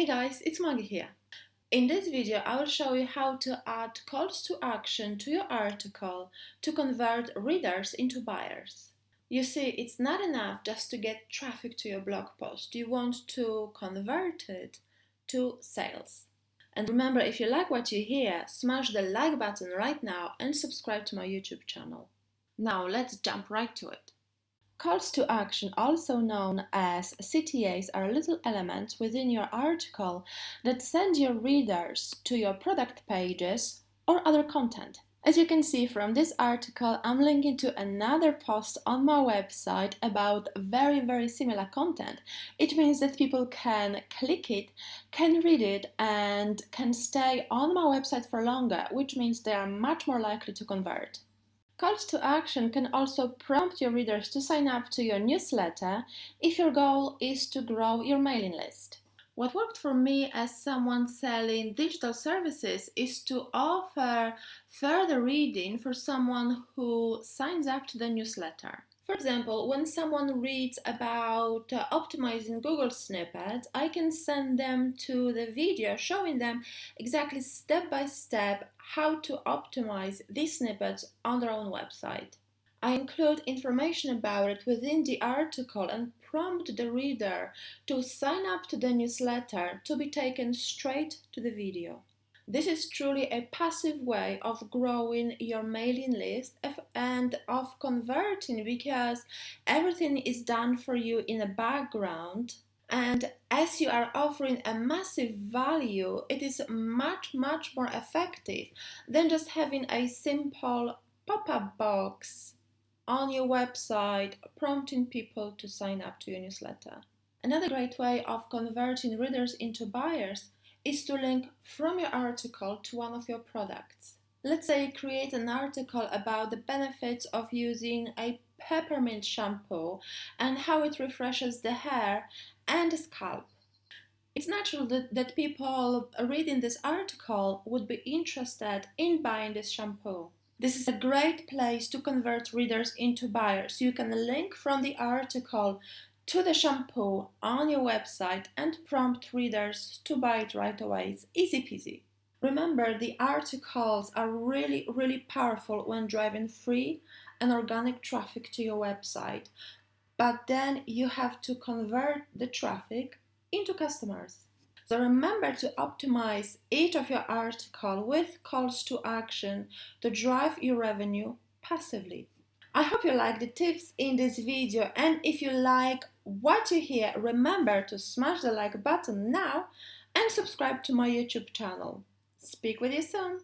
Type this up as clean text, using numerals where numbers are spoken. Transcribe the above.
Hey guys, it's Maggie here. In this video, I will show you how to add calls to action to your article to convert readers into buyers. You see, it's not enough just to get traffic to your blog post. You want to convert it to sales. And remember, if you like what you hear, smash the like button right now and subscribe to my YouTube channel. Now let's jump right to it. Calls to action, also known as CTAs, are little elements within your article that send your readers to your product pages or other content. As you can see from this article, I'm linking to another post on my website about very similar content. It means that people can click it, can read it, and can stay on my website for longer, which means they are much more likely to convert. Calls to action can also prompt your readers to sign up to your newsletter if your goal is to grow your mailing list. What worked for me as someone selling digital services is to offer further reading for someone who signs up to the newsletter. For example, when someone reads about optimizing Google snippets, I can send them to the video showing them exactly step by step how to optimize these snippets on their own website. I include information about it within the article and prompt the reader to sign up to the newsletter to be taken straight to the video. This is truly a passive way of growing your mailing list and of converting, because everything is done for you in the background. And as you are offering a massive value, it is much more effective than just having a simple pop-up box on your website prompting people to sign up to your newsletter. Another great way of converting readers into buyers is to link from your article to one of your products. Let's say you create an article about the benefits of using a peppermint shampoo and how it refreshes the hair and the scalp. It's natural that people reading this article would be interested in buying this shampoo. This is a great place to convert readers into buyers. You can link from the article to the shampoo on your website and prompt readers to buy it right away. It's easy peasy. Remember, the articles are really powerful when driving free and organic traffic to your website. But then you have to convert the traffic into customers. So remember to optimize each of your articles with calls to action to drive your revenue passively. I hope you like the tips in this video, and if you like what you hear, remember to smash the like button now and subscribe to my YouTube channel. Speak with you soon!